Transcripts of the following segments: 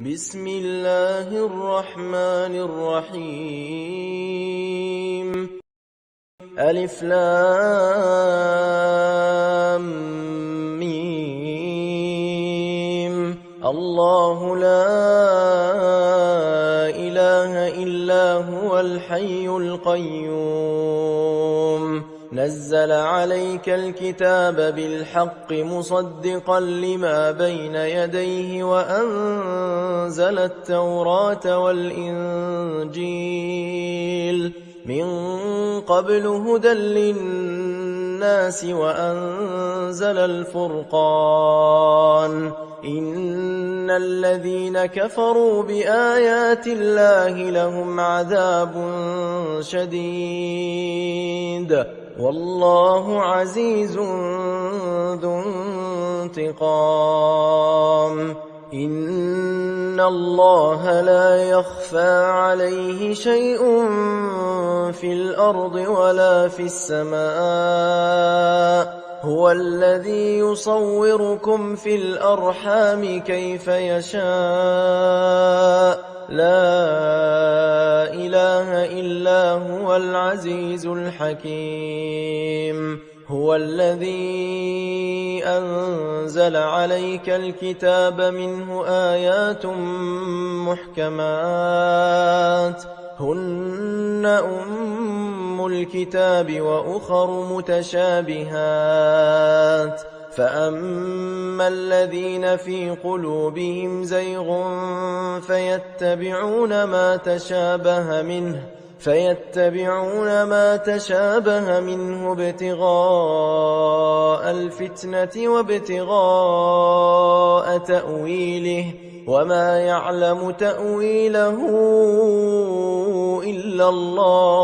بسم الله الرحمن الرحيم ألف لام ميم الله لا إله إلا هو الحي القيوم نزل عليك الكتاب بالحق مصدقا لما بين يديه وأنزل التوراة والإنجيل من قبل هدى للناس وأنزل الفرقان إن الذين كفروا بآيات الله لهم عذاب شديد والله عزيز ذو انتقام إن الله لا يخفى عليه شيء في الأرض ولا في السماء هو الذي يصوركم في الأرحام كيف يشاء لا إله إلا هو العزيز الحكيم هو الذي أنزل عليك الكتاب منه آيات محكمات هن أم الكتاب وأخر متشابهات فأما الذين في قلوبهم زيغ فيتبعون ما تشابه منه ابتغاء الفتنة وابتغاء تأويله وما يعلم تأويله إلا الله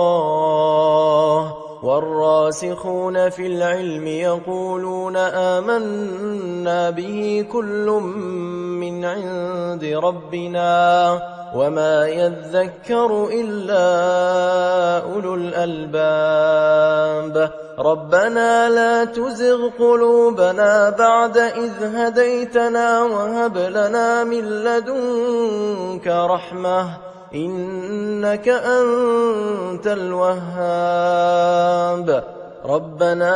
والراسخون في العلم يقولون آمنا به كل من عند ربنا وما يذكر إلا أولو الألباب ربنا لا تزغ قلوبنا بعد إذ هديتنا وهب لنا من لدنك رحمة إنك أنت الوهاب ربنا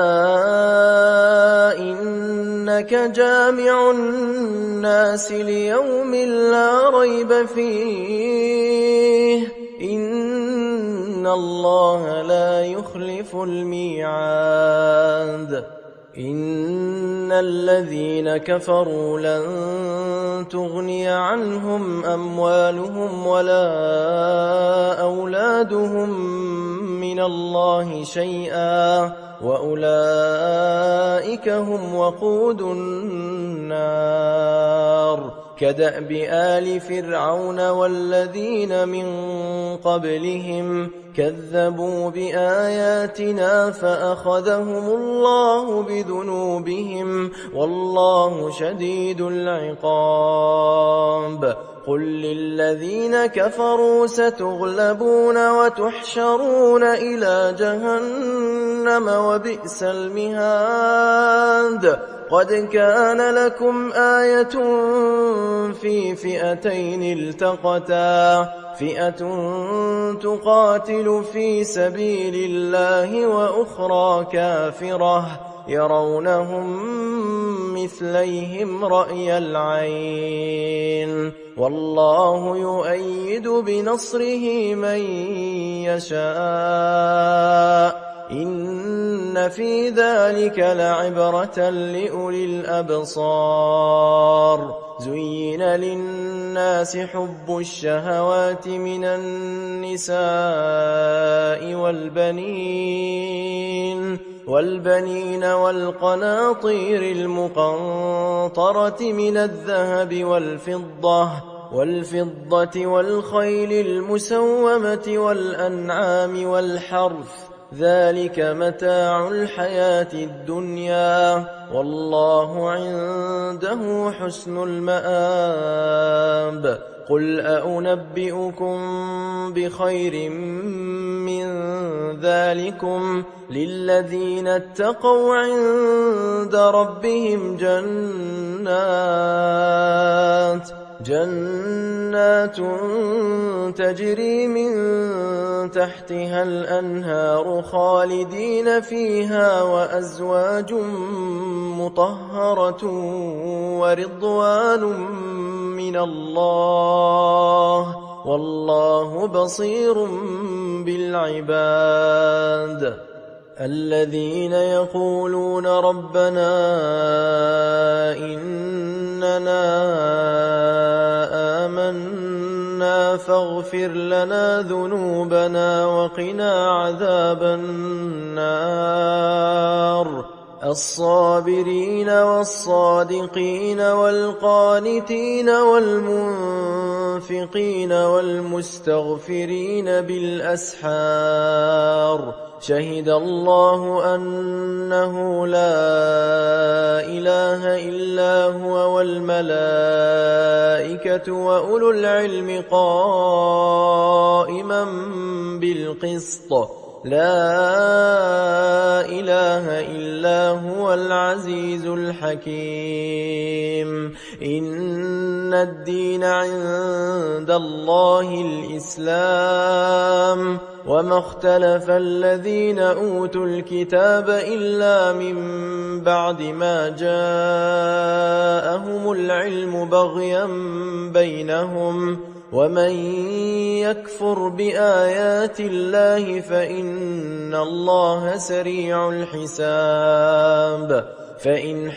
إنك جامع الناس ليوم لا ريب فيه إن الله لا يخلف الميعاد إن الذين كفروا لن تغني عنهم أموالهم ولا أولادهم من الله شيئا وأولئك هم وقود النار كدأب آل فرعون والذين من قبلهم كذبوا بآياتنا فأخذهم الله بذنوبهم والله شديد العقاب قل للذين كفروا ستغلبون وتحشرون إلى جهنم وبئس المهاد قد كان لكم آية في فئتين التقتا فئة تقاتل في سبيل الله وأخرى كافرة يرونهم مثليهم رأي العين والله يؤيد بنصره من يشاء إن في ذلك لعبرة لأولي الأبصار زين للناس حب الشهوات من النساء والبنين والقناطير المقنطرة من الذهب والفضة والخيل المسومة والأنعام والحرث ذلك متاع الحياة الدنيا والله عنده حسن المآب قل أنبئكم بخير من ذلكم للذين اتقوا عند ربهم جنات تجري من تحتها الأنهار خالدين فيها وأزواج مطهرة ورضوان من الله والله بصير بالعباد الذين يقولون ربنا إننا آمنا فاغفر لنا ذنوبنا وقنا عذاب النار الصابرين والصادقين والقانتين والمنفقين والمستغفرين بالأسحار شهد الله أنه لا إله إلا هو والملائكة وأولو العلم قائما بالقسط لا إله إلا هو العزيز الحكيم إن الدين عند الله الإسلام وما اختلف الذين أوتوا الكتاب إلا من بعد ما جاءهم العلم بغيا بينهم ومن يكفر بآيات الله فإن الله سريع الحساب فإن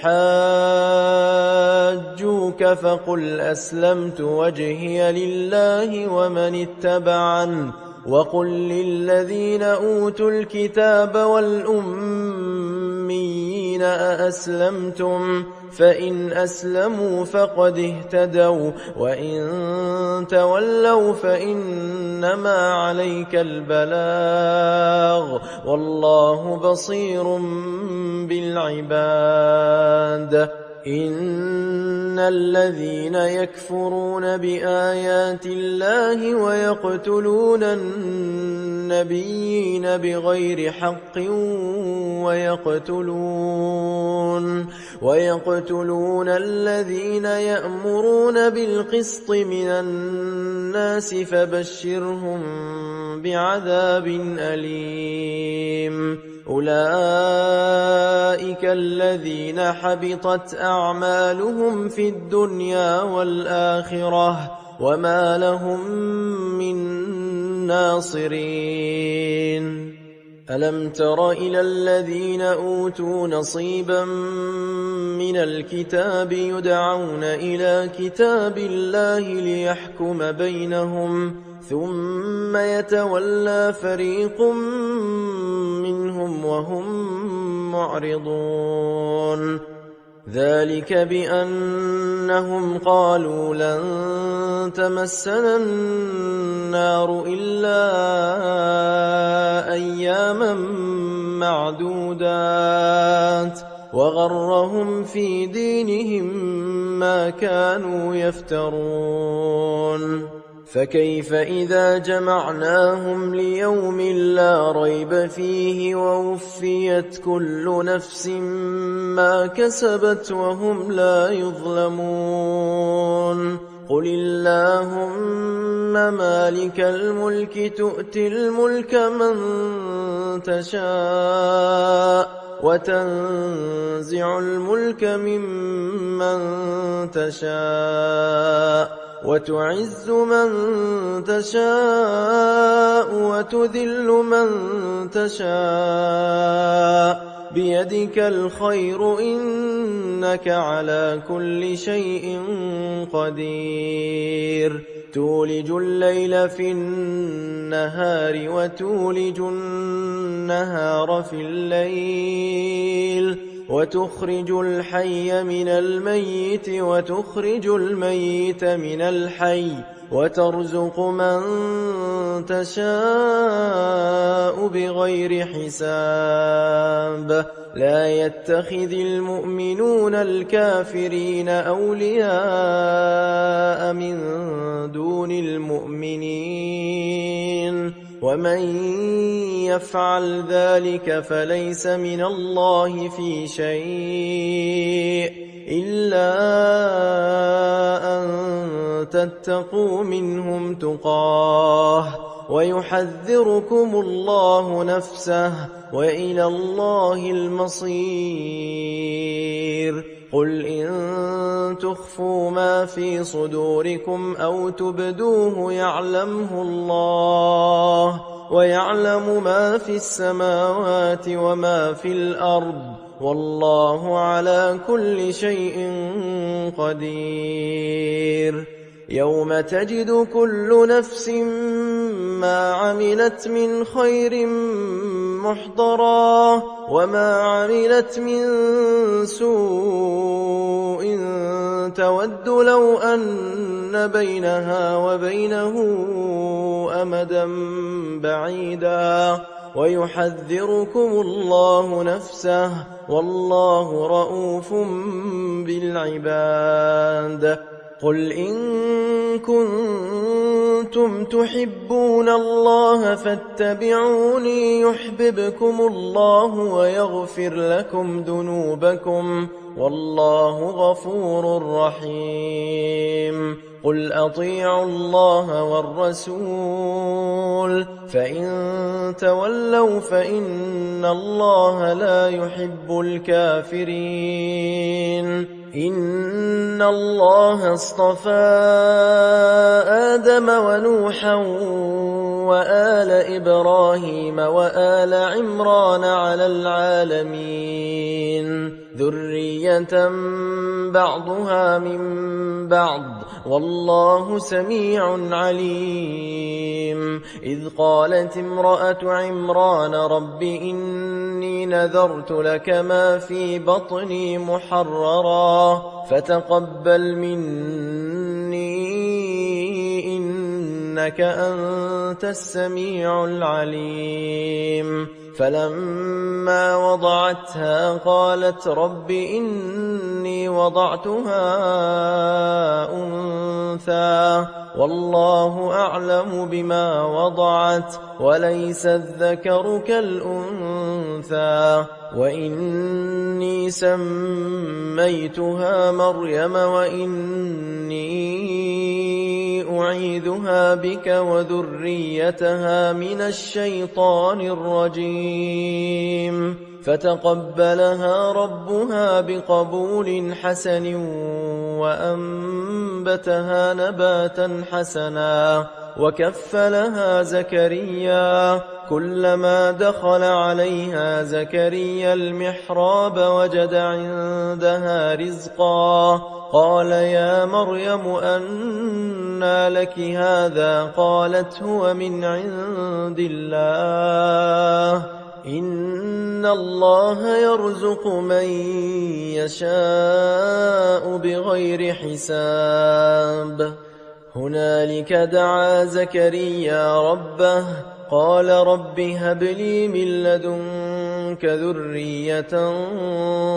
حاجوك فقل أسلمت وجهي لله ومن اتبعن وقل للذين أوتوا الكتاب والأميين أأسلمتم فإن أسلموا فقد اهتدوا وإن تولوا فإنما عليك البلاغ والله بصير بالعباد إن الذين يكفرون بآيات الله ويقتلون النبيين بغير حق ويقتلون الذين يأمرون بالقسط من الناس فبشرهم بعذاب أليم أولئك الذين حبطت أعمالهم في الدنيا والآخرة وما لهم من ناصرين ألم تر إلى الذين أوتوا نصيبا من الكتاب يدعون إلى كتاب الله ليحكم بينهم ثم يتولى فريق منهم وهم معرضون ذلك بأنهم قالوا لن تمسنا النار إلا أياما معدودات وغرهم في دينهم ما كانوا يفترون فكيف إذا جمعناهم ليوم لا ريب فيه ووفيت كل نفس ما كسبت وهم لا يظلمون قل اللهم مالك الملك تؤتي الملك من تشاء وتنزع الملك ممن تشاء وتعز من تشاء وتذل من تشاء بيدك الخير إنك على كل شيء قدير تولج الليل في النهار وتولج النهار في الليل وتخرج الحي من الميت وتخرج الميت من الحي وترزق من تشاء بغير حساب لا يتخذ المؤمنون الكافرين أولياء من دون المؤمنين ومن يفعل ذلك فليس من الله في شيء إلا أن تتقوا منهم تقاه ويحذركم الله نفسه وإلى الله المصير. قل إن تخفوا ما في صدوركم أو تبدوه يعلمه الله ويعلم ما في السماوات وما في الأرض والله على كل شيء قدير. يوم تجد كل نفس ما عملت من خير محضرا وما عملت من سوء تود لو أن بينها وبينه أمدا بعيدا ويحذركم الله نفسه والله رءوف بالعباد. قل إن كنتم تحبون الله فاتبعوني يحببكم الله ويغفر لكم ذنوبكم والله غفور رحيم. قل أطيعوا الله والرسول فإن تولوا فإن الله لا يحب الكافرين. إن الله اصطفى آدم ونوحا وآل إبراهيم وآل عمران على العالمين ذرية بعضها من بعض والله سميع عليم. إذ قالت امرأة عمران رب إني نذرت لك ما في بطني محررا فتقبل مني إنك أنت السميع العليم. فلما وضعتها قالت رب إني وضعتها أنثى والله أعلم بما وضعت وليس الذكر كالأنثى وإني سميتها مريم وإني أعيذها بك وذريتها من الشيطان الرجيم. فتقبلها ربها بقبول حسن وأنبتها نباتا حسنا وكفلها زكريا. كلما دخل عليها زكريا المحراب وجد عندها رزقا قال يا مريم أنى لك هذا قالت هو من عند الله إن الله يرزق من يشاء بغير حساب. هنالك دعا زكريا ربه قال رب هب لي من لدنك ذرية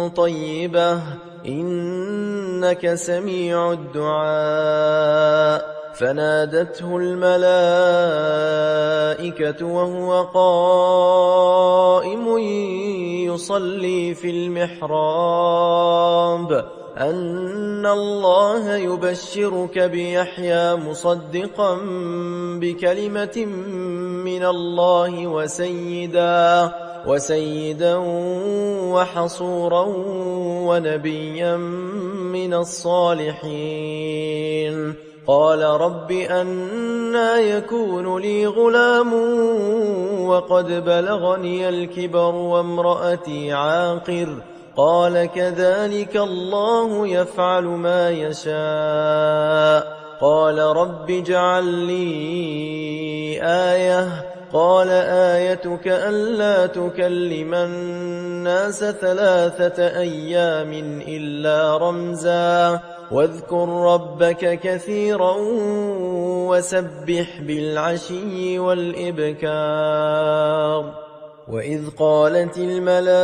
طيبة إنك سميع الدعاء. فنادته الملائكة وهو قائم يصلي في المحراب أن الله يبشرك بيحيى مصدقا بكلمة من الله وسيدا وحصورا ونبيا من الصالحين. قال رب أنى يكون لي غلام وقد بلغني الكبر وامرأتي عاقر قال كذلك الله يفعل ما يشاء. قال رب اجعل لي آية قال آيتك ألا تكلم الناس 3 أيام إلا رمزا واذكر ربك كثيرا وسبح بالعشي والإبكار. وإذ قالت الملائكة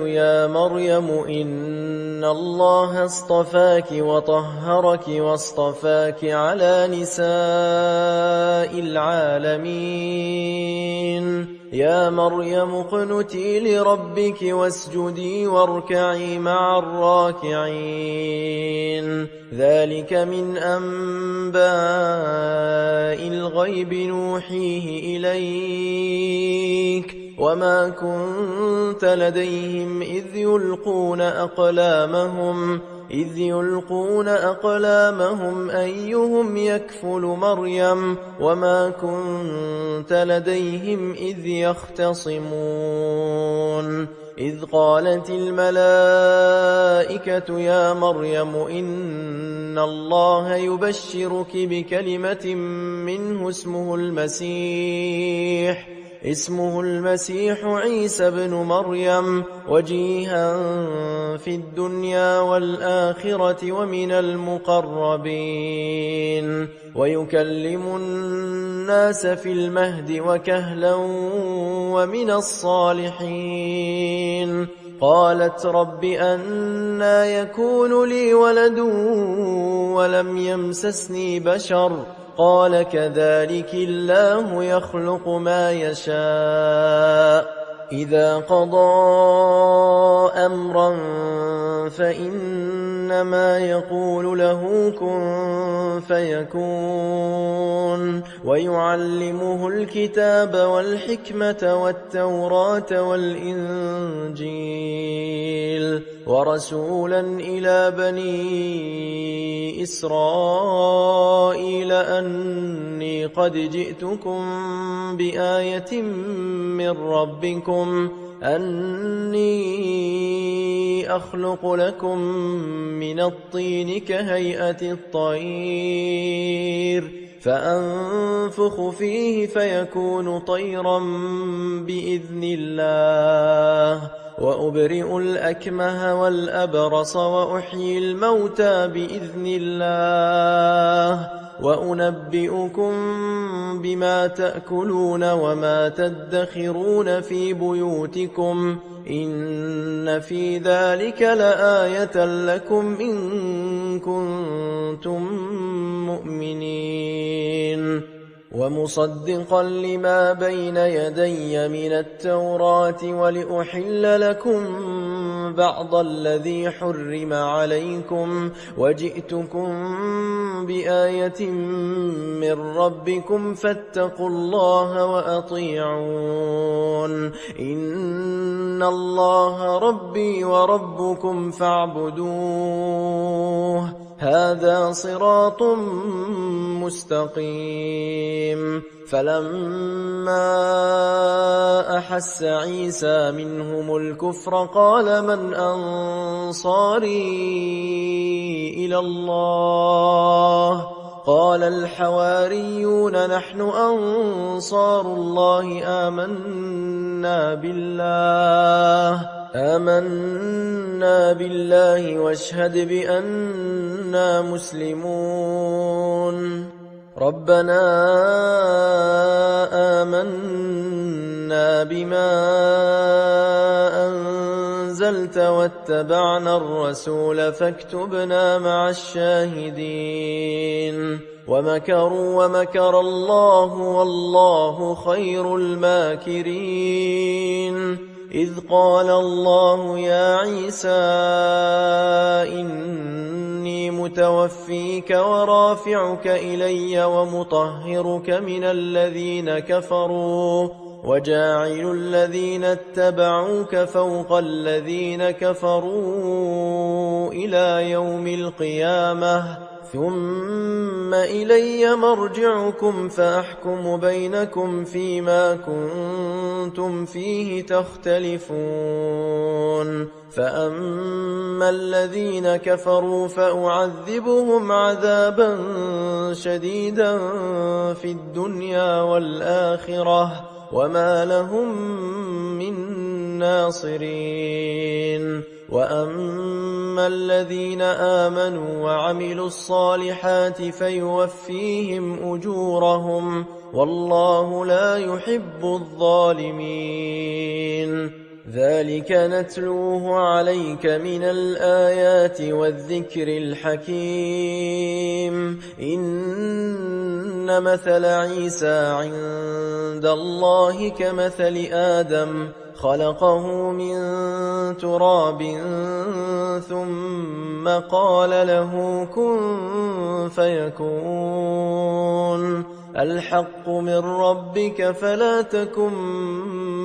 يا مريم إن الله اصطفاك وطهرك واصطفاك على نساء العالمين يا مريم اقنتي لربك واسجدي واركعي مع الراكعين ذلك من أنباء الغيب نوحيه إليك وما كنت لديهم إذ يلقون أقلامهم أيهم يكفل مريم وما كنت لديهم إذ يختصمون إذ قالت الملائكة يا مريم إن الله يبشرك بكلمة منه اسمه المسيح عيسى بن مريم وجيها في الدنيا والآخرة ومن المقربين ويكلم الناس في المهد وكهلا ومن الصالحين قالت رب أنى يكون لي ولد ولم يمسسني بشر قال كذلك الله يخلق ما يشاء إذا قضى أمرا فإنما يقول له كن فيكون ويعلمه الكتاب والحكمة والتوراة والإنجيل ورسولا إلى بني إسرائيل أني قد جئتكم بآية من ربكم أني أخلق لكم من الطين كهيئة الطير فأنفخ فيه فيكون طيرا بإذن الله وأبرئ الأكمه والأبرص وأحيي الموتى بإذن الله وأنبئكم بما تأكلون وما تدخرون في بيوتكم إن في ذلك لآية لكم إن كنتم مؤمنين ومصدقا لما بين يدي من التوراة ولأحل لكم بعض الذي حرم عليكم وجئتكم بآية من ربكم فاتقوا الله وأطيعون إن الله ربي وربكم فاعبدوه هذا صراط مستقيم فلما أحس عيسى منهم الكفر قال من أنصاري إلى الله قال الحواريون نحن أنصار الله آمنا بالله واشهد بأننا مسلمون ربنا آمنا بما أنزلت واتبعنا الرسول فاكتبنا مع الشاهدين ومكروا ومكر الله والله خير الماكرين إذ قال الله يا عيسى إني متوفيك ورافعك إلي ومطهرك من الذين كفروا وجاعل الذين اتبعوك فوق الذين كفروا إلى يوم القيامة ثم إلي مرجعكم فأحكم بينكم فيما كنتم فيه تختلفون فأما الذين كفروا فأعذبهم عذابا شديدا في الدنيا والآخرة وما لهم من ناصرين وأما الذين آمنوا وعملوا الصالحات فيوفيهم أجورهم والله لا يحب الظالمين ذلك نتلوه عليك من الآيات والذكر الحكيم إن إن مثل عيسى عند الله كمثل آدم خلقه من تراب ثم قال له كن فيكون الحق من ربك فلا تكن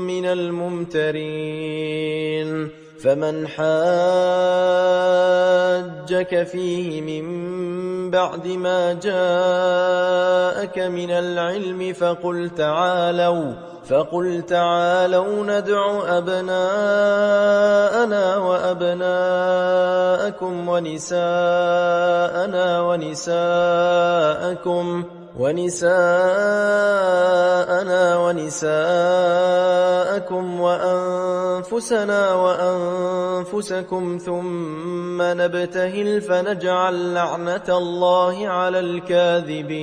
من الممترين فمن حاجك فيه من بعد ما جاءك من العلم فقل تعالوا ندع أبناءنا وأبناءكم ونساءنا ونساءكم وأنفسنا وأنفسكم ثم نبتهل فنجعل لعنة الله على الكاذبين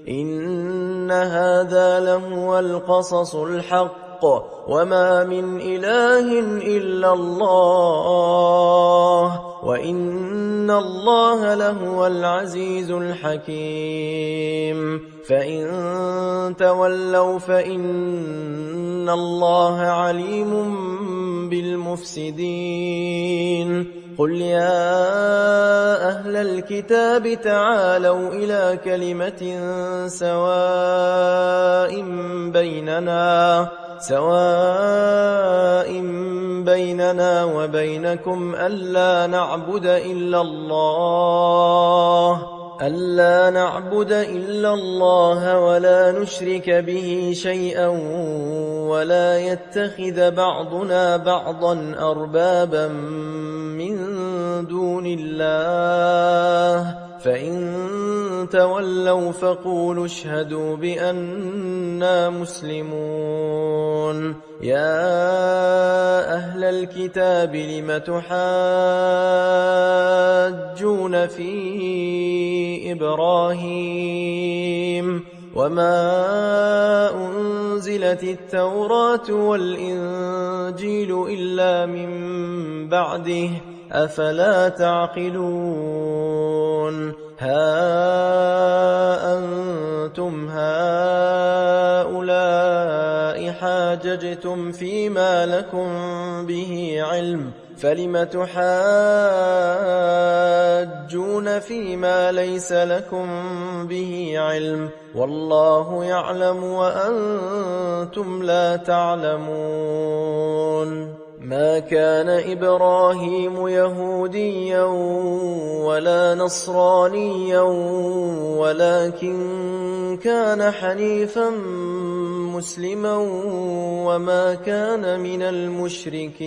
إن هذا لهو القصص الحق وما من إله إلا الله وإن الله لهو العزيز الحكيم فإن تولوا فإن الله عليم بالمفسدين قل يا أهل الكتاب تعالوا إلى كلمة سواء بيننا وبينكم ألا نعبد إلا الله ولا نشرك به شيئا ولا يتخذ بعضنا بعضا أربابا من دون الله فإن تولوا فقولوا اشهدوا بأننا مسلمون يا أهل الكتاب لم تحاجون في إبراهيم وما أنزلت التوراة والإنجيل إلا من بعده أفلا تعقلون ها أنتم هؤلاء حاججتم فيما لكم به علم فلم تحاجون فيما ليس لكم به علم والله يعلم وأنتم لا تعلمون ما كان إبراهيم يهوديا ولا نصرانيا ولكن كان حنيفا مسلما وما كان من المشركين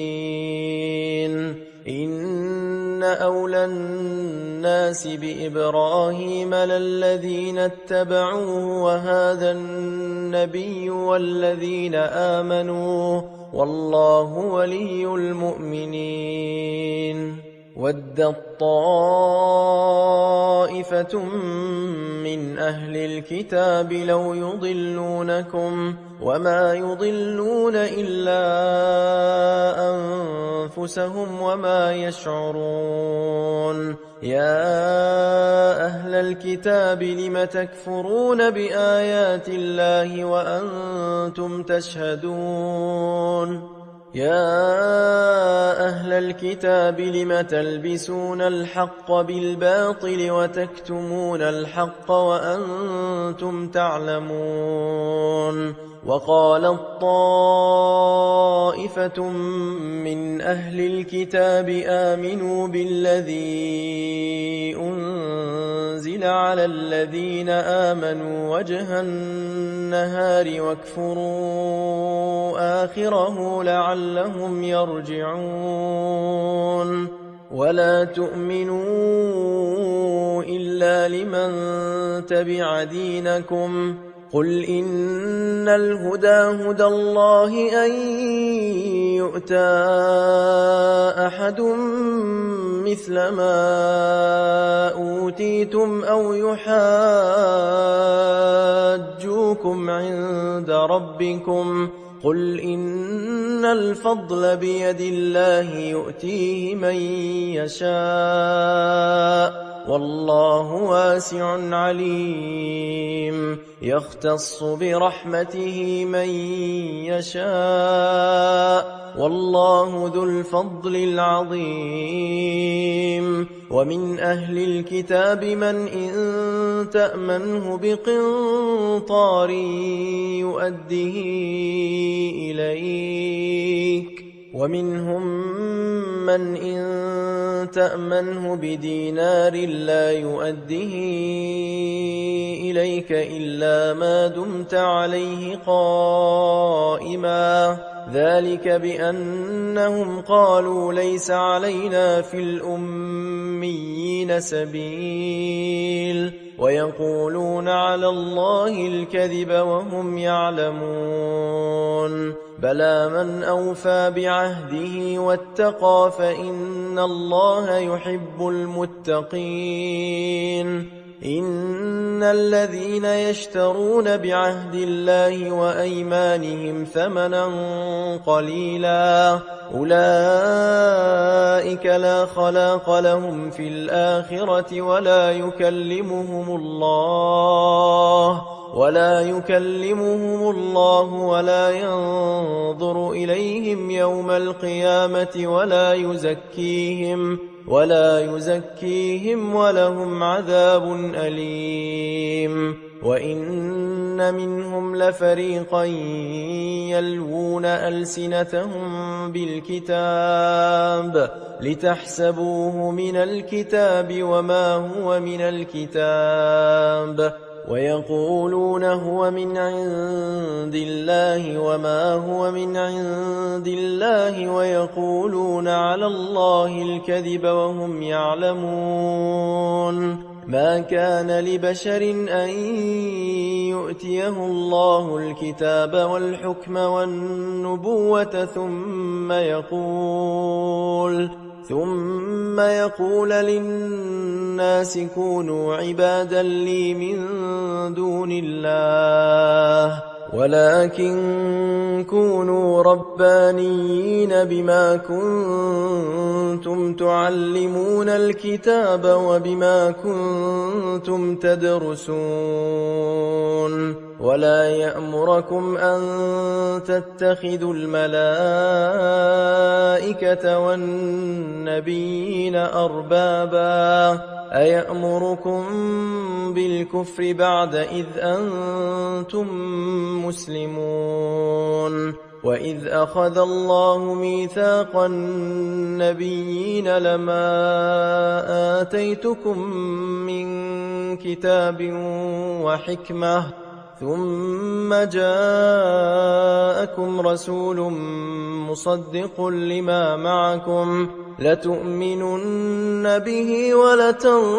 إن أولى الناس بإبراهيم للذين اتبعوه وهذا النبي والذين آمنوا والله ولي المؤمنين ودت طائفة من أهل الكتاب لو يضلونكم وما يضلون إلا أنفسهم وما يشعرون يا أهل الكتاب لم تكفرون بآيات الله وأنتم تشهدون يا أهل الكتاب لم تلبسون الحق بالباطل وتكتمون الحق وأنتم تعلمون وقالت طائفة من أهل الكتاب آمنوا بالذي أنزل على الذين آمنوا وجه النهار واكفروا آخره لعلهم يرجعون ولا تؤمنوا إلا لمن تبع دينكم قل إن الهدى هدى الله أن يؤتى أحد مثل ما أوتيتم أو يحاجوكم عند ربكم قل إن الفضل بيد الله يؤتيه من يشاء والله واسع عليم يختص برحمته من يشاء والله ذو الفضل العظيم ومن أهل الكتاب من إن تأمنه بقنطار يؤده إليك ومنهم من إن تأمنه بدينار لا يؤده إليك إلا ما دمت عليه قائما ذلك بأنهم قالوا ليس علينا في الأميين سبيل ويقولون على الله الكذب وهم يعلمون بلى من أوفى بعهده واتقى فإن الله يحب المتقين إن الذين يشترون بعهد الله وأيمانهم ثمنا قليلا أولئك لا خلاق لهم في الآخرة ولا يكلمهم الله ولا ينظر إليهم يوم القيامة ولا يزكيهم ولهم عذاب أليم وإن منهم لفريقا يلوون ألسنتهم بالكتاب لتحسبوه من الكتاب وما هو من الكتاب ويقولون هو من عند الله وما هو من عند الله ويقولون على الله الكذب وهم يعلمون ما كان لبشر أن يؤتيه الله الكتاب والحكم والنبوة ثم يقول للناس كونوا عبادا لي من دون الله ولكن كونوا ربانيين بما كنتم تعلمون الكتاب وبما كنتم تدرسون ولا يأمركم أن تتخذوا الملائكة والنبيين أربابا أيأمركم بالكفر بعد إذ أنتم مسلمون وإذ أخذ الله ميثاق النبيين لما آتيتكم من كتاب وحكمة ثم جاءكم رسول مصدق لما معكم لتؤمنن به ولتنصرنه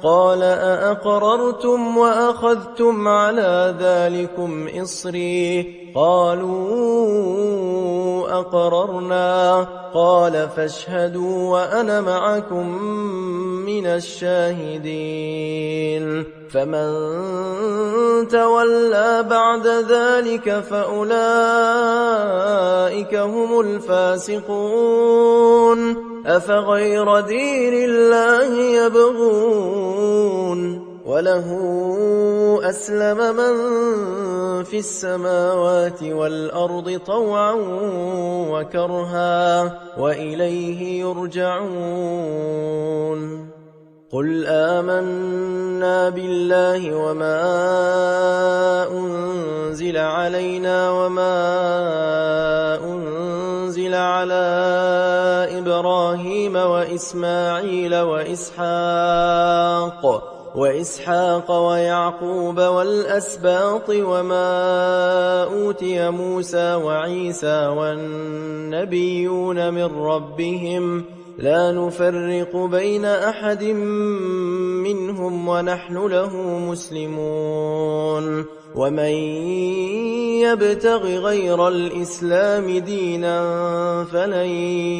قال أأقررتم وأخذتم على ذلكم إصري قالوا أقررنا قال فاشهدوا وأنا معكم من الشاهدين فمن تولى بعد ذلك فأولئك هم الفاسقون أفغير دين الله يبغون وله أسلم من في السماوات والأرض طوعا وكرها وإليه يرجعون قل آمنا بالله وما أنزل علينا وما أنزل على إبراهيم وإسماعيل وإسحاق ويعقوب والأسباط وما أوتي موسى وعيسى والنبيون من ربهم لا نفرق بين أحد منهم ونحن له مسلمون ومن يبتغ غير الإسلام دينا فلن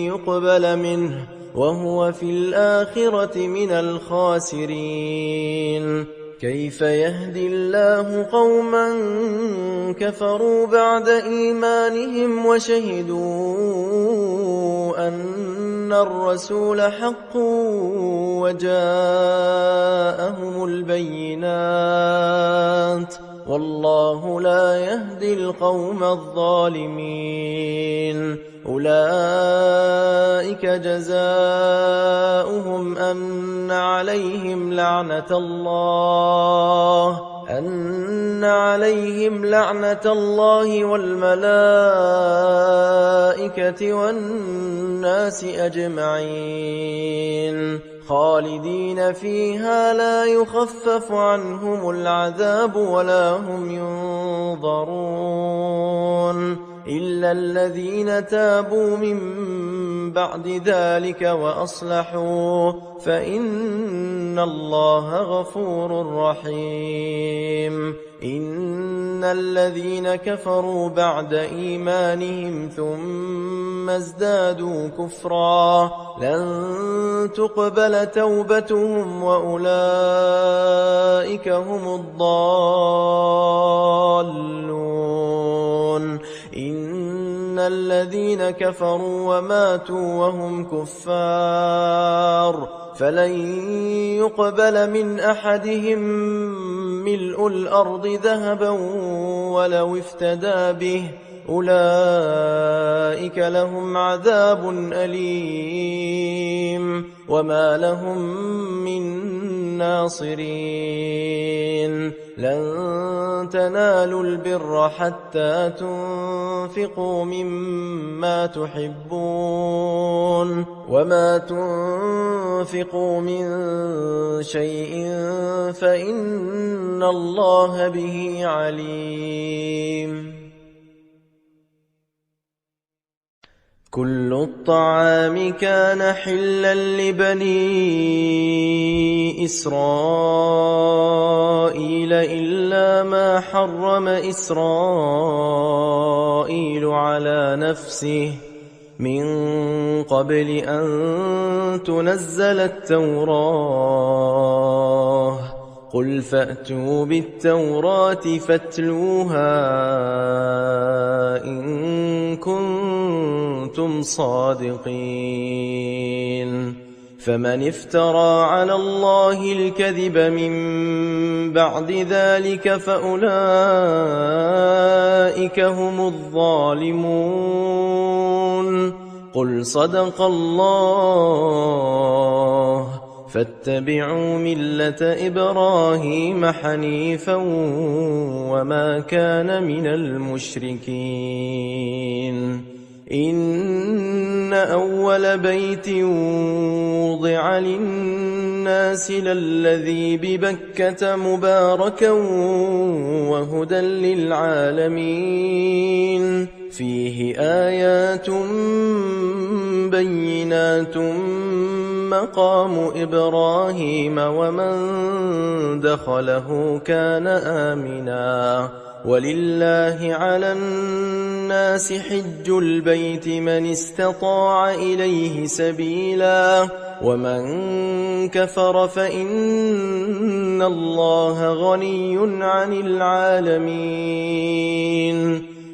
يقبل منه وهو في الآخرة من الخاسرين كيف يهدي الله قوما كفروا بعد إيمانهم وشهدوا أن الرسول حق وجاءهم البينات والله لا يهدي القوم الظالمين أولئك جزاؤهم أن عليهم لعنة الله والملائكة والناس أجمعين خالدين فيها لا يخفف عنهم العذاب ولا هم ينظرون إلا الذين تابوا من بعد ذلك وأصلحوا فإن الله غفور رحيم إن الذين كفروا بعد إيمانهم ثم ازدادوا كفرا لن تقبل توبتهم وأولئك هم الضالون إن الذين كفروا وماتوا وهم كفار فلن يقبل من أحدهم ملء الأرض ذهبا ولو افتدى به أولئك لهم عذاب أليم وما لهم من ناصرين لن تنالوا البر حتى تنفقوا مما تحبون وما تنفقوا من شيء فإن الله به عليم كل الطعام كان حلا لبني إسرائيل إلا ما حرم إسرائيل على نفسه من قبل أن تنزل التوراة قل فأتوا بالتوراة فاتلوها إن كنتم صادقين فمن افترى على الله الكذب من بعد ذلك فأولئك هم الظالمون قل صدق الله فاتبعوا ملة إبراهيم حنيفا وما كان من المشركين إن أول بيت وضع للناس للذي ببكة مباركا وهدى للعالمين فيه آيات بينات مقام إبراهيم ومن دخله كان آمنا ولله على الناس حج البيت من استطاع إليه سبيلا ومن كفر فإن الله غني عن العالمين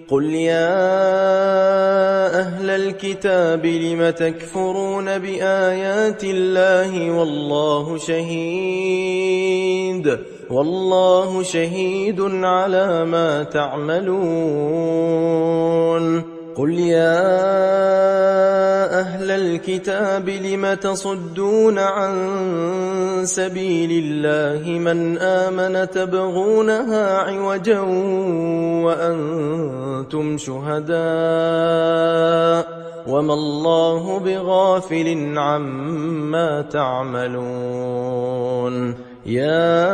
قل يا أهل الكتاب لم تكفرون بآيات الله والله شهيد على ما تعملون قل يا أهل الكتاب لم تصدون عن سبيل الله من آمن تبغونها عوجا وأنتم شهداء وما الله بغافل عما تعملون يا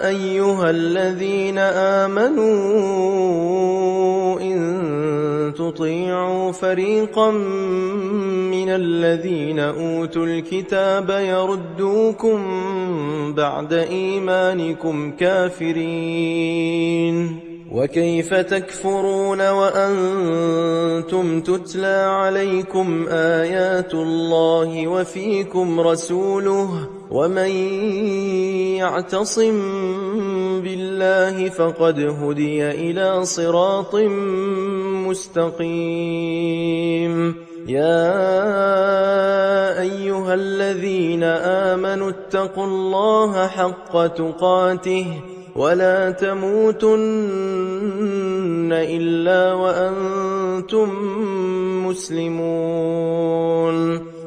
أيها الذين آمنوا إن تطيعوا فريقا من الذين أوتوا الكتاب يردوكم بعد إيمانكم كافرين وكيف تكفرون وأنتم تتلى عليكم آيات الله وفيكم رسوله ومن يعتصم بالله فقد هدي إلى صراط مستقيم يا أيها الذين آمنوا اتقوا الله حق تقاته ولا تموتن إلا وأنتم مسلمون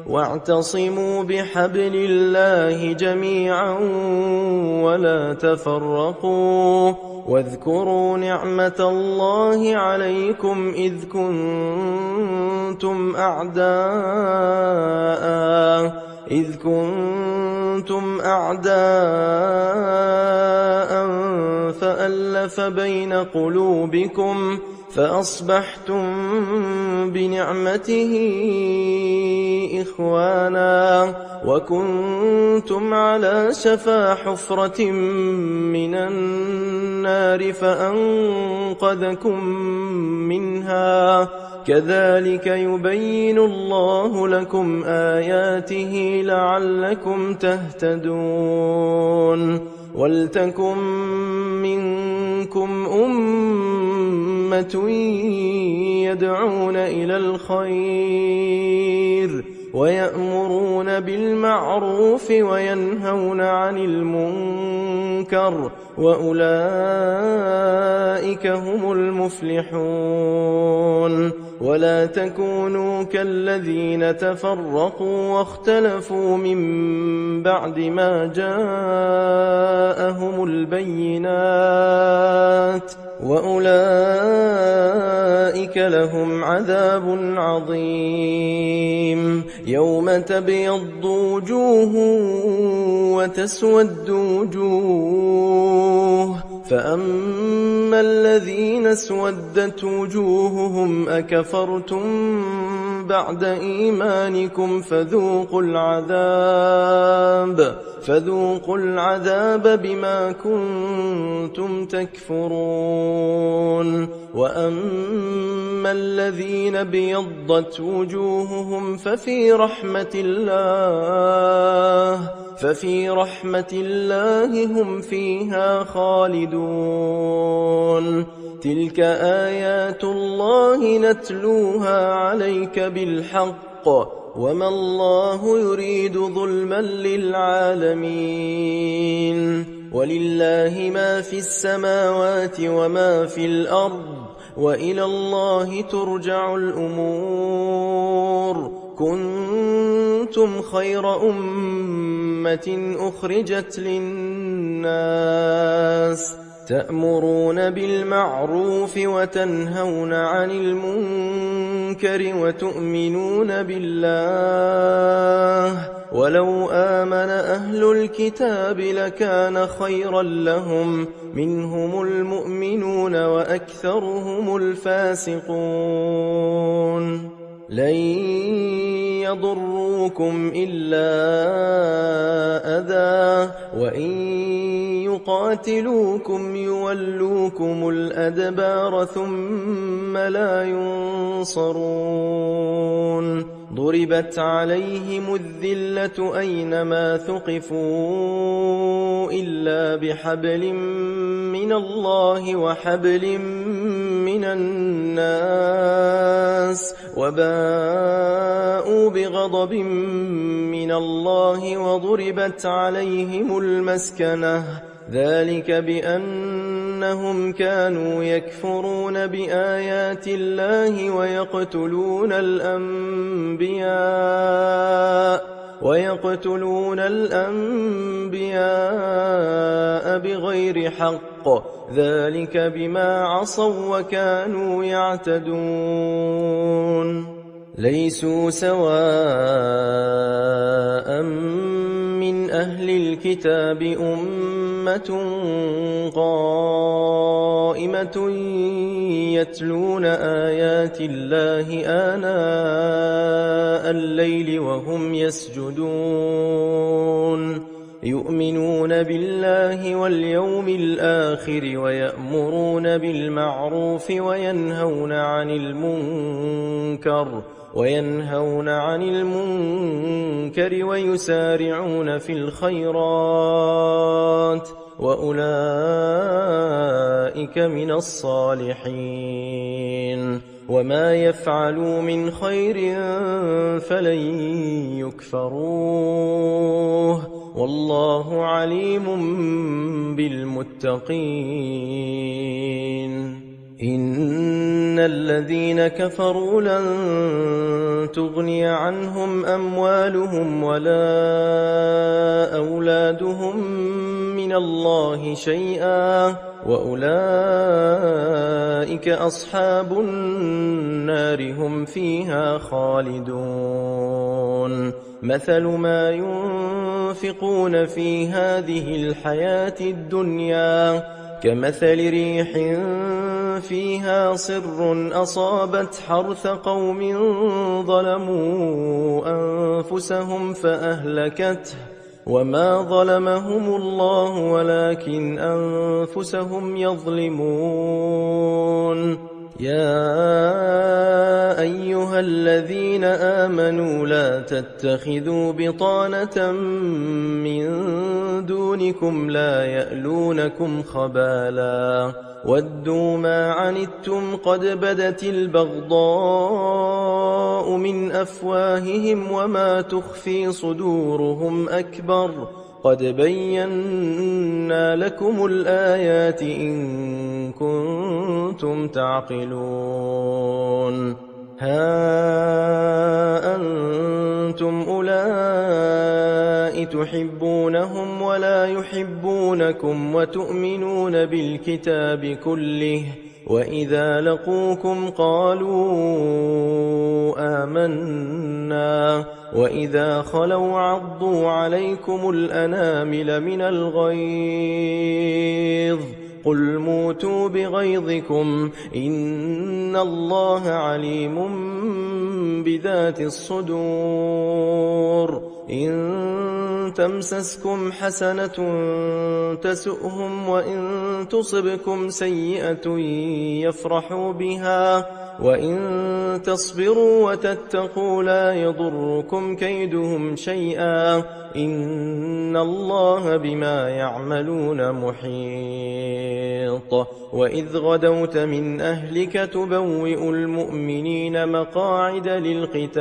واعتصموا بحبل الله جميعا ولا تفرقوا واذكروا نعمة الله عليكم إذ كنتم أعداء فألف بين قلوبكم فأصبحتم بنعمته إخوانا وكنتم على شفا حفرة من النار فأنقذكم منها كذلك يبين الله لكم آياته لعلكم تهتدون ولتكن منكم أمة يدعون إلى الخير ويأمرون بالمعروف وينهون عن المنكر وأولئك هم المفلحون ولا تكونوا كالذين تفرقوا واختلفوا من بعد ما جاءهم البينات وأولئك لهم عذاب عظيم يوم تبيض وجوه وتسود وجوه فأما الذين اسودت وجوههم أكفرتم بعد إيمانكم فذوقوا العذاب بما كنتم تكفرون وأما الذين ابيضت وجوههم ففي رحمة الله هم فيها خالدون تلك آيات الله نتلوها عليك بالحق وما الله يريد ظلما للعالمين ولله ما في السماوات وما في الأرض وإلى الله ترجع الأمور كنتم خير أمة أخرجت للناس تأمرون بالمعروف وتنهون عن المنكر وتؤمنون بالله ولو آمن أهل الكتاب لكان خيرا لهم منهم المؤمنون وأكثرهم الفاسقون لن يضروكم إلا أذى وإن يقاتلوكم يولوكم الأدبار ثم لا ينصرون ضربت عليهم الذلة أينما ثقفوا إلا بحبل من الله وحبل من الناس وباءوا بغضب من الله وضربت عليهم المسكنة ذلك بأنهم كانوا يكفرون بآيات الله ويقتلون الأنبياء بغير حق ذلك بما عصوا وكانوا يعتدون ليسوا سواء من أهل الكتاب أمة قائمة يتلون آيات الله آناء الليل وهم يسجدون يؤمنون بالله واليوم الآخر ويأمرون بالمعروف وينهون عن المنكر ويسارعون في الخيرات وأولئك من الصالحين وما يفعلوا من خير فلن يكفروه والله عليم بالمتقين إن الذين كفروا لن تغني عنهم أموالهم ولا أولادهم من الله شيئا وأولئك أصحاب النار هم فيها خالدون مثل ما ينفقون في هذه الحياة الدنيا كمثل ريح فيها صر أصابت حرث قوم ظلموا أنفسهم فأهلكته وما ظلمهم الله ولكن أنفسهم يظلمون يا أيها الذين آمنوا لا تتخذوا بطانة من دونكم لا يألونكم خبالا ودوا ما عنتم قد بدت البغضاء من أفواههم وما تخفي صدورهم أكبر قد بينا لكم الآيات إن كنتم تعقلون ها أنتم أولئك تحبونهم ولا يحبونكم وتؤمنون بالكتاب كله وإذا لقوكم قالوا آمنا وإذا خلوا عضوا عليكم الأنامل من الغيظ قل موتوا بغيظكم إن الله عليم بذات الصدور إن تمسسكم حسنة تسؤهم وإن تصبكم سيئة يفرحوا بها وإن تصبروا وتتقوا لا يضركم كيدهم شيئا إن الله بما يعملون محيط وإذ غدوت من أهلك تبوئ المؤمنين مقاعد للقتال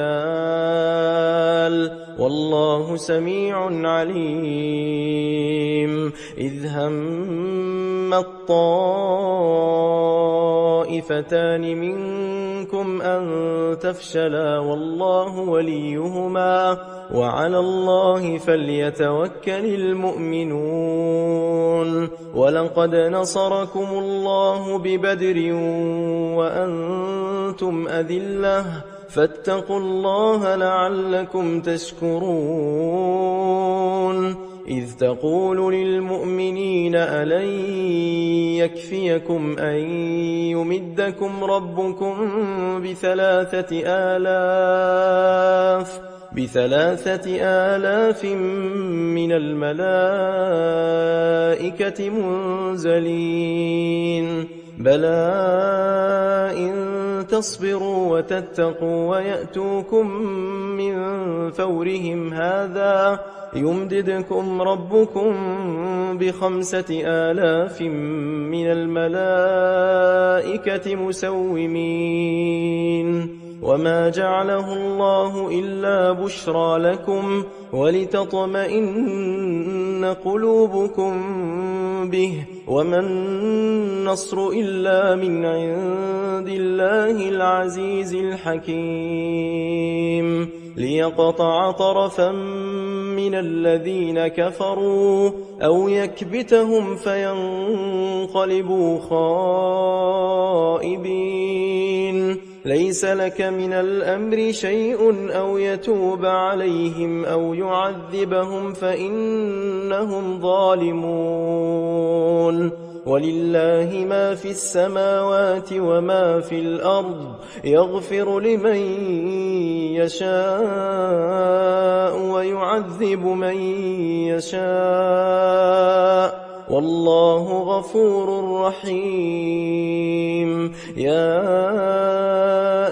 والله سميع عليم إذ هم الطائفتان منكم أن تفشلا والله وليهما وعلى الله فليتوكل المؤمنون ولقد نصركم الله ببدر وأنتم أذلة فاتقوا الله لعلكم تشكرون إذ تقول للمؤمنين ألن يكفيكم أن يمدكم ربكم بثلاثة آلاف من الملائكة منزلين بلى إن تصبروا وتتقوا ويأتوكم من فورهم هذا يمددكم ربكم ب5,000 من الملائكة مسومين وما جعله الله إلا بشرى لكم ولتطمئن قلوبكم به وما النصر إلا من عند الله العزيز الحكيم ليقطع طرفا من الذين كفروا أو يكبتهم فينقلبوا خائبين ليس لك من الأمر شيء أو يتوب عليهم أو يعذبهم فإنهم ظالمون ولله ما في السماوات وما في الأرض يغفر لمن يشاء ويعذب من يشاء والله غفور رحيم يا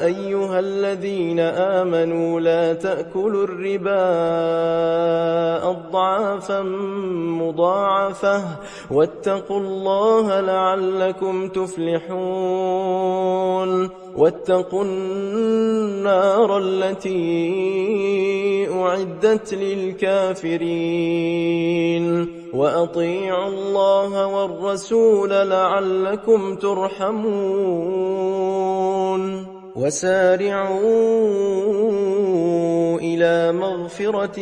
أيها الذين آمنوا لا تأكلوا الربا أضعافا مضاعفة واتقوا الله لعلكم تفلحون واتقوا النار التي أعدت للكافرين وأطيعوا الله والرسول لعلكم ترحمون وسارعوا إلى مغفرة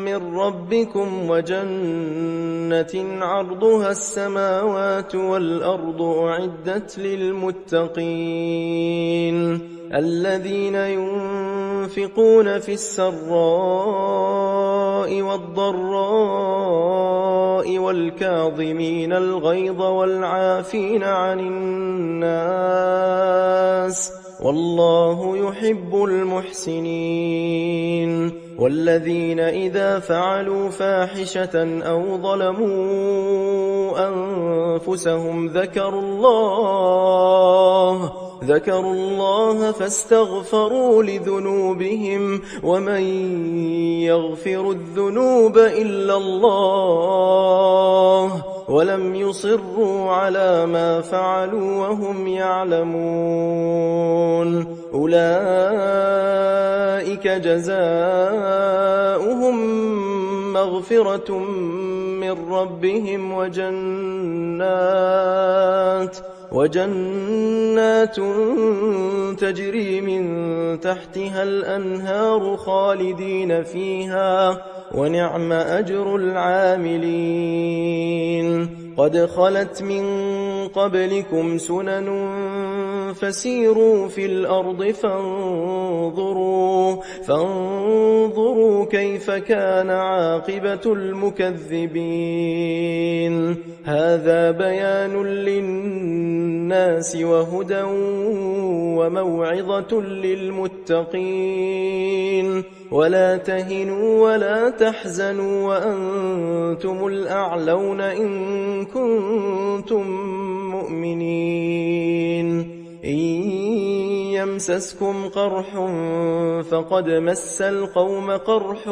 من ربكم وجنة عرضها السماوات والأرض أعدت للمتقين الذين ينفقون في السراء والضراء والكاظمين الغيظ والعافين عن الناس والله يحب المحسنين والذين إذا فعلوا فاحشة أو ظلموا أنفسهم ذكروا الله فاستغفروا لذنوبهم ومن يغفر الذنوب إلا الله ولم يصروا على ما فعلوا وهم يعلمون أولئك جزاؤهم مغفرة من ربهم وجنات تجري من تحتها الأنهار خالدين فيها ونعم أجر العاملين قد خلت من قبلكم سنن فسيروا في الأرض فانظروا كيف كان عاقبة المكذبين هذا بيان للناس وهدى وموعظة للمتقين ولا تهنوا ولا تحزنوا وأنتم الأعلون إن كنتم مؤمنين إن يمسسكم قرح فقد مس القوم قرح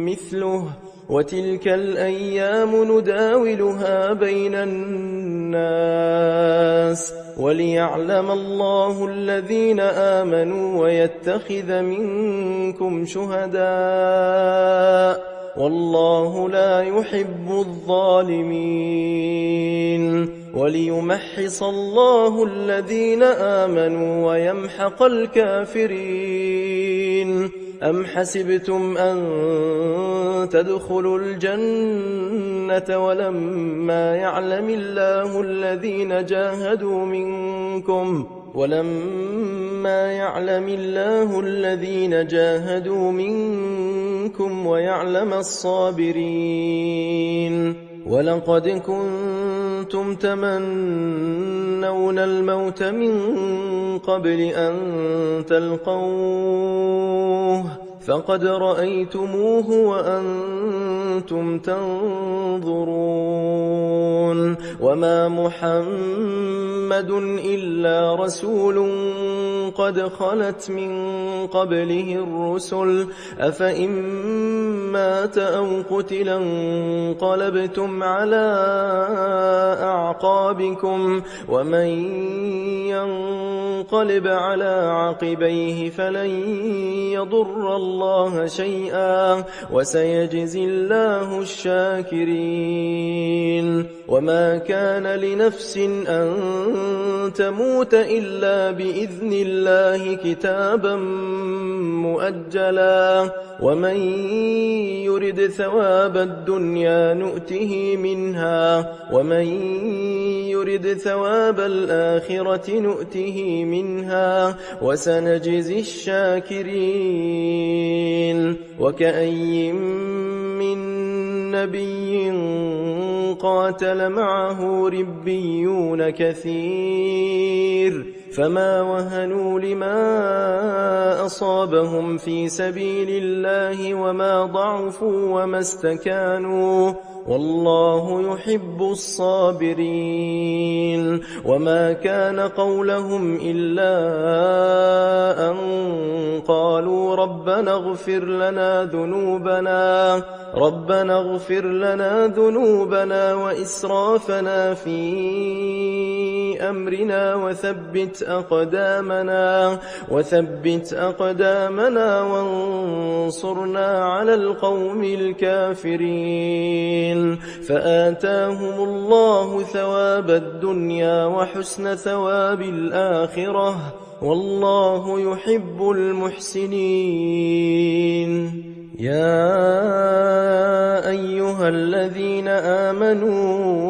مثله وتلك الأيام نداولها بين الناس وليعلم الله الذين آمنوا ويتخذ منكم شهداء والله لا يحب الظالمين وليمحص الله الذين آمنوا ويمحق الكافرين أم حسبتم أن تدخلوا الجنة ولما يعلم الله الذين جاهدوا منكم ويعلم الصابرين ولقد كنتم تمنون الموت من قبل أن تلقوه فقد رأيتموه وأنتم تنظرون وما محمد إلا رسول قد خلت من قبله الرسل أفإن مات أو قتلا انقلبتم على أعقابكم ومن ينقلب على عقبيه فلن يضر الله شيئا وسيجزي الله الشاكرين وما كان لنفس أن تموت إلا بإذن الله كتابا مؤجلا ومن يرد ثواب الدنيا نؤته منها ومن يرد ثواب الآخرة نؤته منها وسنجزي الشاكرين وكأي من نبي قاتل معه ربيون كثير فما وهنوا لما أصابهم في سبيل الله وما ضعفوا وما استكانوا والله يحب الصابرين وما كان قولهم إلا أن قالوا ربنا اغفر لنا ذنوبنا وإسرافنا في أمرنا وثبت أقدامنا وانصرنا على القوم الكافرين فآتاهم الله ثواب الدنيا وحسن ثواب الآخرة والله يحب المحسنين يا أيها الذين آمنوا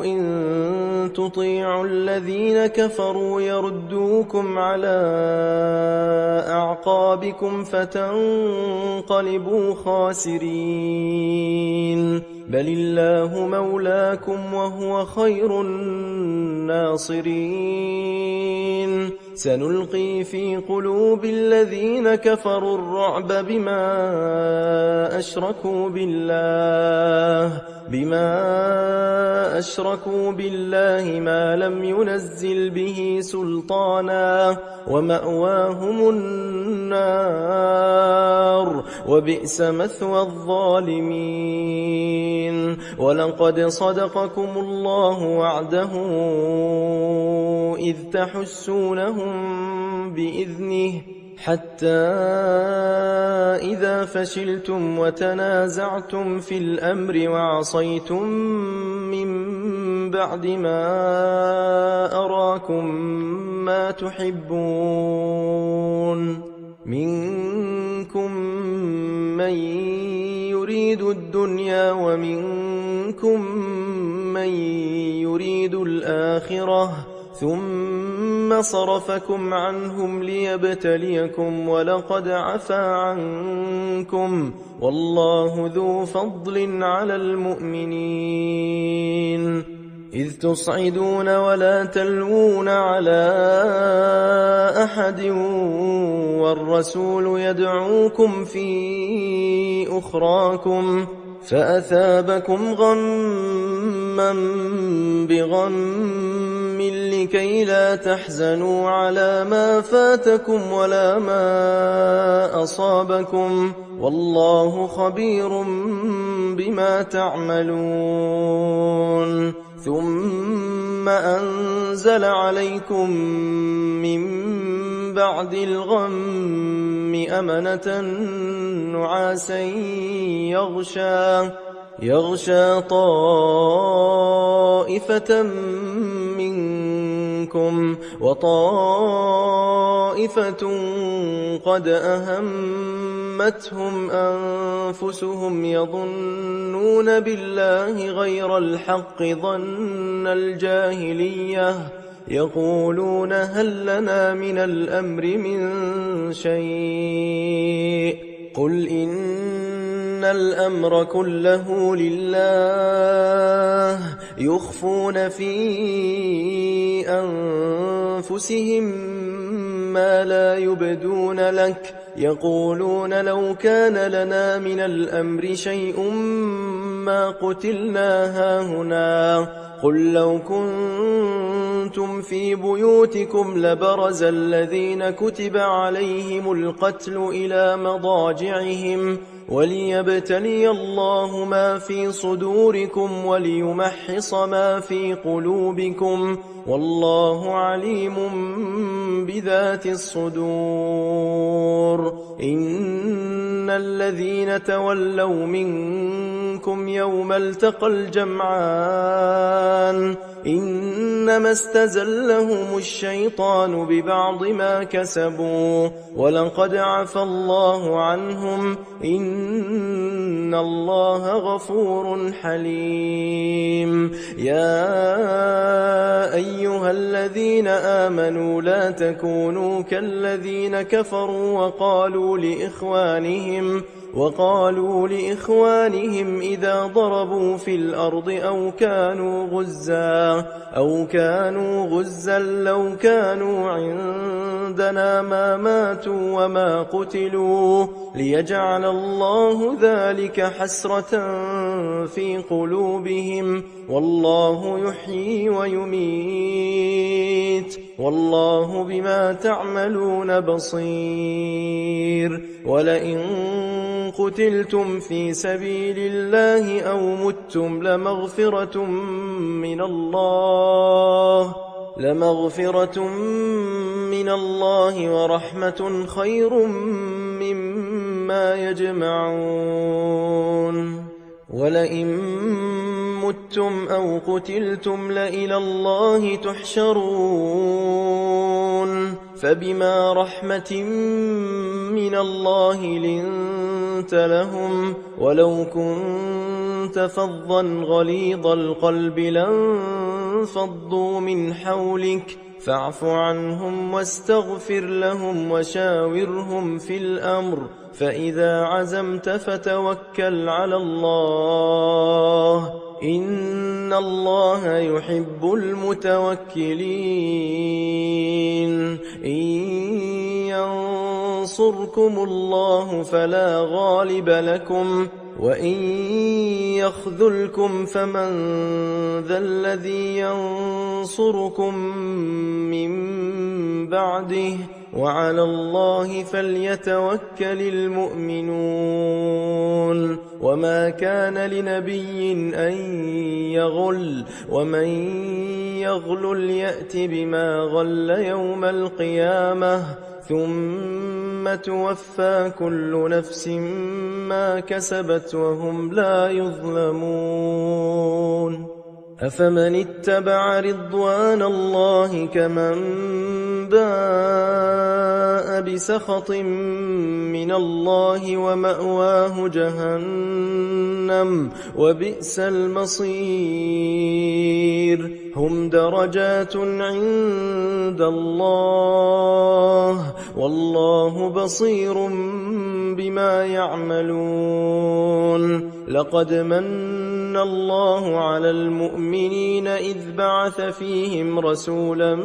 إن تطيعوا الذين كفروا يردوكم على أعقابكم فتنقلبوا خاسرين بل الله مولاكم وهو خير الناصرين سنلقي في قلوب الذين كفروا الرعب بما أشركوا بالله ما لم ينزل به سلطانا ومأواهم النار وبئس مثوى الظالمين ولقد صدقكم الله وعده إذ تحسونهم بإذنه حتى إذا فشلتم وتنازعتم في الأمر وعصيتم من بعد ما أراكم ما تحبون منكم من يريد الدنيا ومنكم من يريد الآخرة ثم صرفكم عنهم ليبتليكم ولقد عفا عنكم والله ذو فضل على المؤمنين إذ تصعدون ولا تلوون على أحد والرسول يدعوكم في أخراكم فأثابكم غما بغم لكي لا تحزنوا على ما فاتكم ولا ما أصابكم والله خبير بما تعملون ثم أنزل عليكم من بعد الغم أمنة نعاسا يغشى طائفة منكم وطائفة قد أهمتهم أنفسهم يظنون بالله غير الحق ظن الجاهلية يقولون هل لنا من الأمر من شيء قل إن الأمر كله لله يخفون في أنفسهم ما لا يبدون لك يقولون لو كان لنا من الأمر شيء ما قتلنا هاهنا قل لو كنتم في بيوتكم لبرز الذين كتب عليهم القتل إلى مضاجعهم وليبتلي الله ما في صدوركم وليمحص ما في قلوبكم والله عليم بذات الصدور إن الذين تولوا منكم يوم التقى الجمعان إنما استزلهم الشيطان ببعض ما كسبوا ولقد عفى الله عنهم إن الله غفور حليم يا أيها الذين آمنوا لا تكونوا كالذين كفروا وقالوا وقالوا لإخوانهم إذا ضربوا في الأرض أو كانوا غزا لو كانوا عندنا ما ماتوا وما قتلوا ليجعل الله ذلك حسرة في قلوبهم والله يحيي ويميت والله بما تعملون بصير ولئن قتلتم في سبيل الله أو متم لمغفرة من الله ورحمة خير مما يجمعون ولئن متم أو قتلتم لإلى الله تحشرون فبما رحمة من الله لنت لهم ولو كنت فظا غليظ القلب لانفضوا من حولك فاعف عنهم واستغفر لهم وشاورهم في الأمر فإذا عزمت فتوكل على الله إن الله يحب المتوكلين إن ينصركم الله فلا غالب لكم وإن يخذلكم فمن ذا الذي ينصركم من بعده وعلى الله فليتوكل المؤمنون وما كان لنبي أن يغل ومن يغل يأت بما غل يوم القيامة ثم توفى كل نفس ما كسبت وهم لا يظلمون أفمن اتبع رضوان الله كمن باء بسخط من الله ومأواه جهنم وبئس المصير هم درجات عند الله والله بصير بما يعملون لقد من الله على المؤمنين إذ بعث فيهم رسولا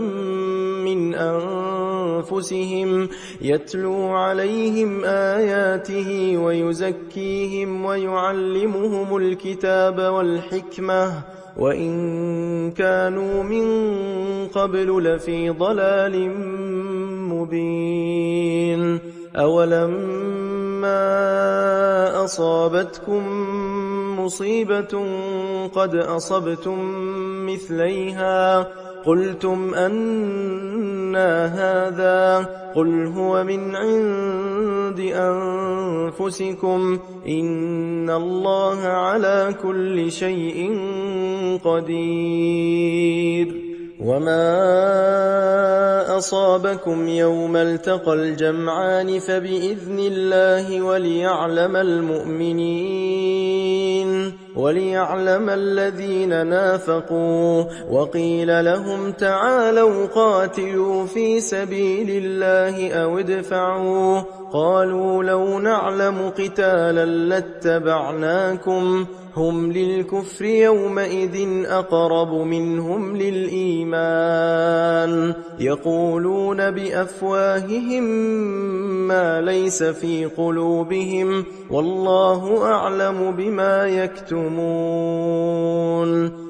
من أنفسهم يتلو عليهم آياته ويزكيهم ويعلمهم الكتاب والحكمة وإن كانوا من قبل لفي ضلال مبين أولما أصابتكم مصيبة قد أصبتم مثليها قلتم أنى هذا قل هو من عند أنفسكم إن الله على كل شيء قدير وما أصابكم يوم التقى الجمعان فبإذن الله وليعلم الذين نافقوا وقيل لهم تعالوا قاتلوا في سبيل الله أو ادفعوا قالوا لو نعلم قتالا لاتبعناكم هم للكفر يومئذ أقرب منهم للإيمان يقولون بأفواههم ما ليس في قلوبهم والله أعلم بما يكتمون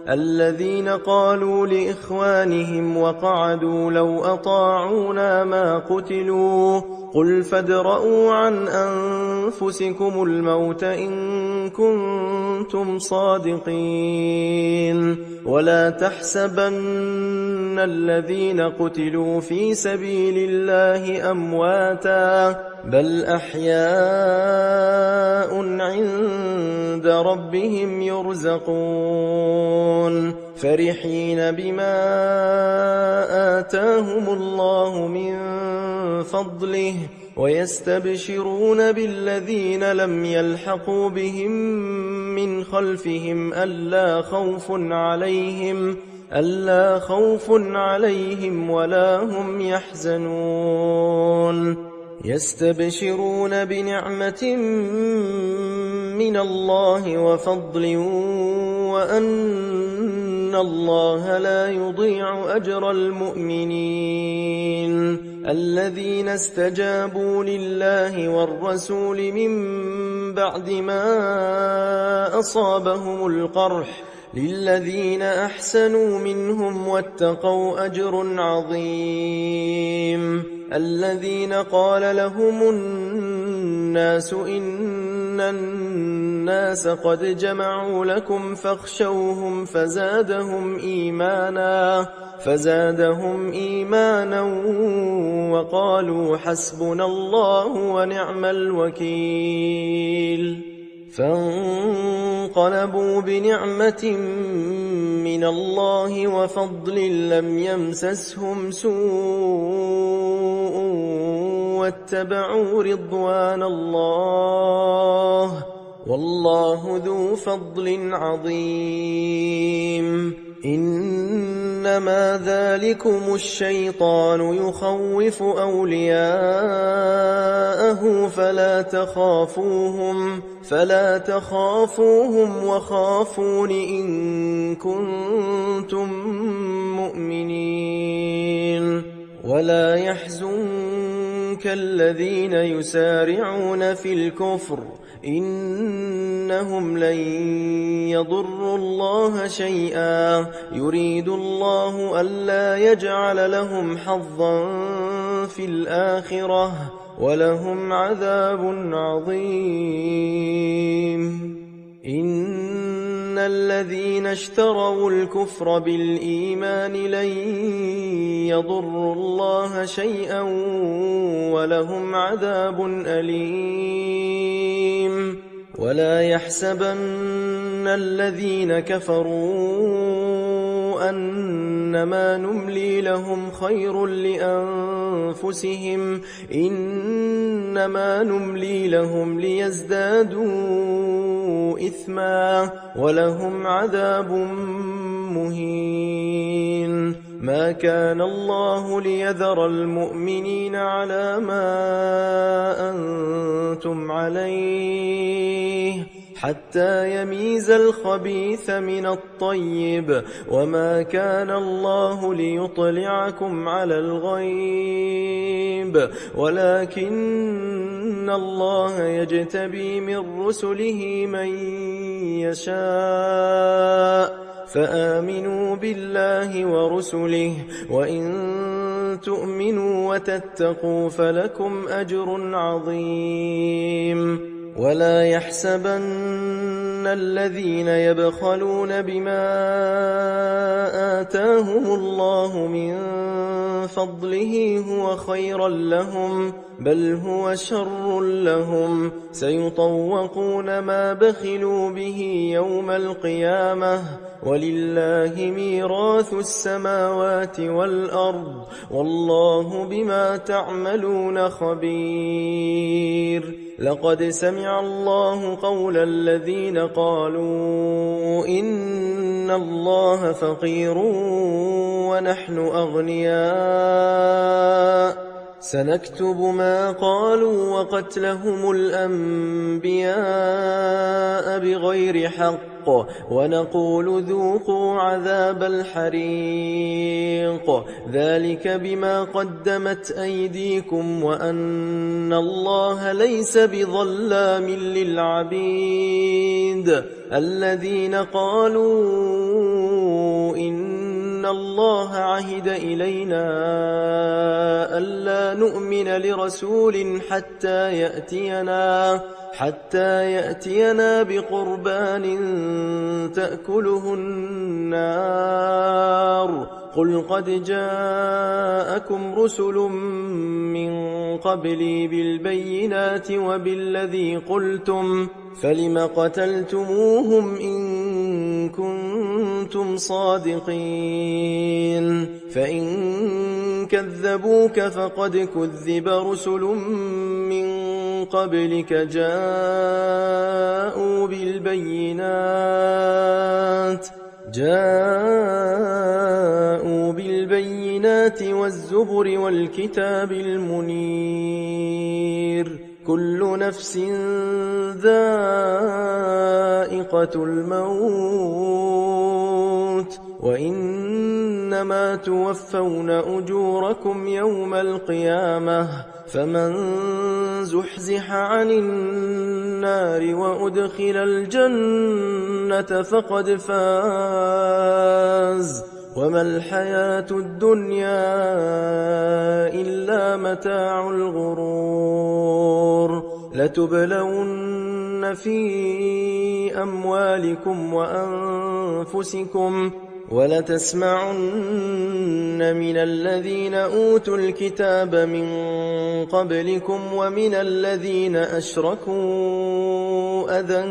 الذين قالوا لإخوانهم وقعدوا لو أطاعونا ما قتلوا قل فادرءوا عن أنفسكم الموت إن كنتم صادقين ولا تحسبن الذين قتلوا في سبيل الله أمواتا بل أحياء عند ربهم يرزقون فرحين بما آتاهم الله من فضله ويستبشرون بالذين لم يلحقوا بهم من خلفهم ألا خوف عليهم ولا هم يحزنون يستبشرون بنعمة من الله وفضل وأن الله لا يضيع أجر المؤمنين الذين استجابوا لله والرسول من بعد ما أصابهم القرح للذين أحسنوا منهم واتقوا أجر عظيم الذين قال لهم الناس إن الناس قد جمعوا لكم فاخشوهم فزادهم إيمانا وقالوا حسبنا الله ونعم الوكيل فانقلبوا بنعمة من الله وفضل لم يمسسهم سوء واتبعوا رضوان الله والله ذو فضل عظيم إنما ذلكم الشيطان يخوف أولياءه فلا تخافوهم وخافون إن كنتم مؤمنين ولا يحزنك الذين يسارعون في الكفر إنهم لن يضروا الله شيئا يريد الله ألا يجعل لهم حظا في الآخرة ولهم عذاب عظيم إن الذين اشتروا الكفر بالإيمان لن يضروا الله شيئا ولهم عذاب أليم ولا يحسبن الذين كفروا أنما نملي لهم خير لأنفسهم إنما نملي لهم ليزدادوا إثما ولهم عذاب مهين ما كان الله ليذر المؤمنين على ما أنتم عليه حتى يميز الخبيث من الطيب وما كان الله ليطلعكم على الغيب ولكن الله يجتبي من رسله من يشاء فآمنوا بالله ورسله وإن تؤمنوا وتتقوا فلكم أجر عظيم ولا يحسبن الذين يبخلون بما آتاهم الله من فضله هو خيرا لهم بل هو شر لهم سيطوقون ما بخلوا به يوم القيامة ولله ميراث السماوات والأرض والله بما تعملون خبير لقد سمع الله قول الذين قالوا إن الله فقير ونحن أغنياء سنكتب ما قالوا وقتلهم الأنبياء بغير حق ونقول ذوقوا عذاب الحريق ذلك بما قدمت أيديكم وأن الله ليس بظلام للعبيد الذين قالوا إن الله عهد إلينا ألا نؤمن لرسول حتى يأتينا بقربان تأكله النار قل قد جاءكم رسل من قبلي بالبينات وبالذي قلتم فلم قتلتموهم إن كنتم صادقين فإن كذبوك فقد كذب رسل من قبلك جاءوا بالبينات بالبينات والزبر والكتاب المنير كل نفس ذائقة الموت وإنما توفون أجوركم يوم القيامة فمن زحزح عن النار وأدخل الجنة فقد فاز وما الحياة الدنيا إلا متاع الغرور لتبلون في أموالكم وأنفسكم ولتسمعن من الذين أوتوا الكتاب من قبلكم ومن الذين أشركوا أذى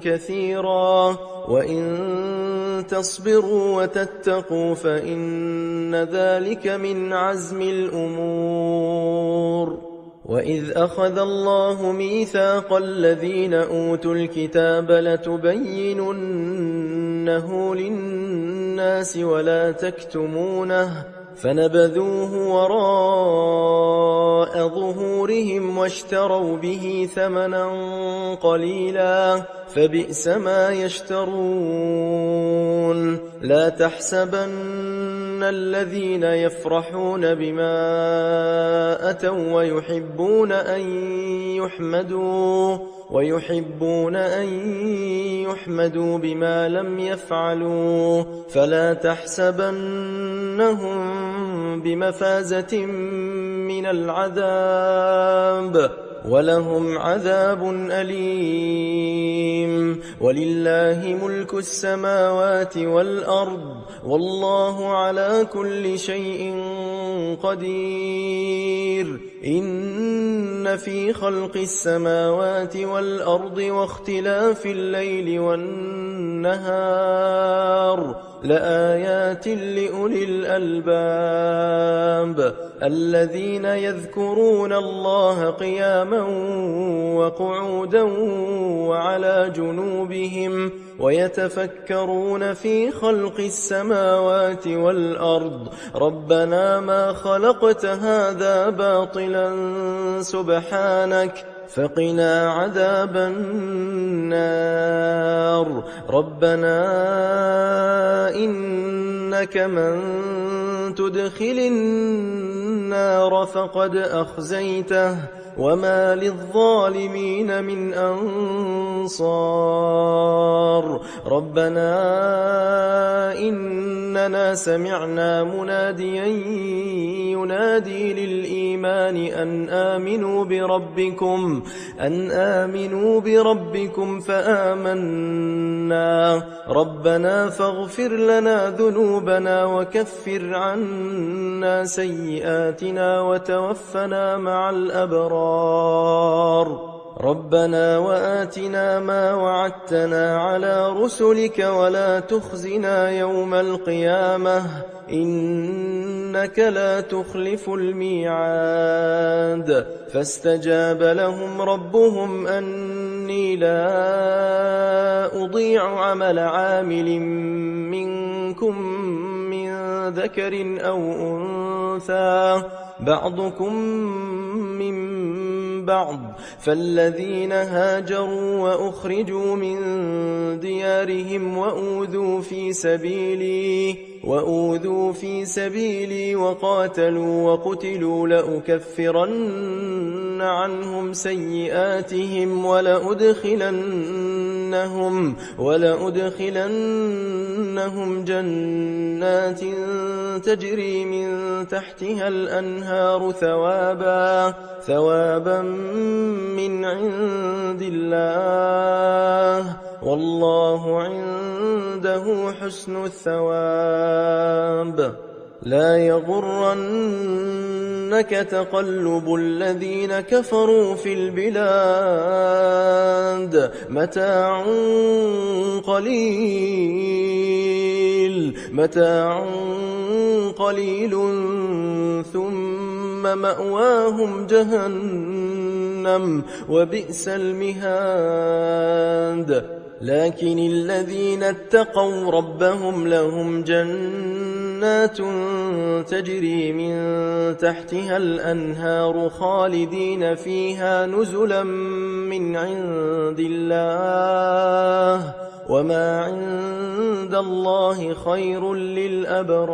كثيرا وإن تصبروا وتتقوا فإن ذلك من عزم الأمور وإذ أخذ الله ميثاق الذين أوتوا الكتاب لتبيننه للناس ولا تكتمونه فنبذوه وراء ظهورهم واشتروا به ثمنا قليلا فبئس ما يشترون لا تحسبن الذين يفرحون بما أتوا ويحبون أن يحمدوا بما لم يفعلوا فلا تحسبنهم بمفازة من العذاب ولهم عذاب أليم ولله ملك السماوات والأرض والله على كل شيء قدير إن في خلق السماوات والأرض واختلاف الليل والنهار لآيات لأولي الألباب الذين يذكرون الله قياما وقعودا وعلى جنوبهم ويتفكرون في خلق السماوات والأرض ربنا ما خلقت هذا باطلا سبحانك فقنا عذاب النار ربنا إنك من تدخل النار فقد أخزيته وما للظالمين من أنصار ربنا إننا سمعنا مناديا ينادي للإيمان أن آمنوا بربكم فآمنا ربنا فاغفر لنا ذنوبنا وكفر عنا سيئاتنا وتوفنا مع الأبرار ربنا وآتنا ما وعدتنا على رسلك ولا تخزنا يوم القيامة إنك لا تخلف الميعاد فاستجاب لهم ربهم أني لا أضيع عمل عامل منكم من ذكر أو أنثى بعضكم من بعض فالذين هاجروا وأخرجوا من ديارهم وأوذوا في سبيلي وقاتلوا وقتلوا لأكفرن عنهم سيئاتهم ولأدخلنهم جنات تجري من تحتها الأنهار ثوابا من عند الله والله عنده حسن الثواب لا يغرنك تقلب الذين كفروا في البلاد متاع قليل ثم مأواهم جهنم وبئس المهاد لكن الذين اتقوا ربهم لهم جنات جنات تجري من تحتها الأنهار خالدين فيها نزلا من عند الله وما عند الله خير للأبرار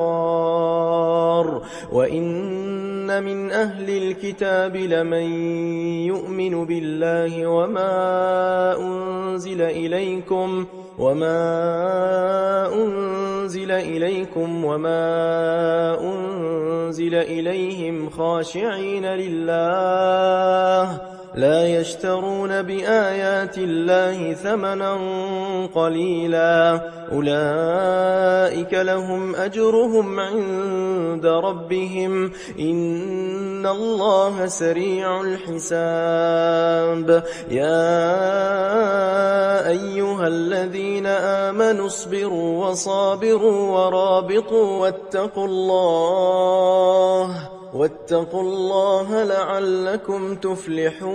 وإن من أهل الكتاب لمن يؤمن بالله وما أنزل إليكم وما أنزل إليهم خاشعين لله لا يشترون بآيات الله ثمنا قليلا أولئك لهم أجرهم عند ربهم إن الله سريع الحساب يا أيها الذين آمنوا اصبروا وصابروا ورابطوا واتقوا الله لعلكم تفلحون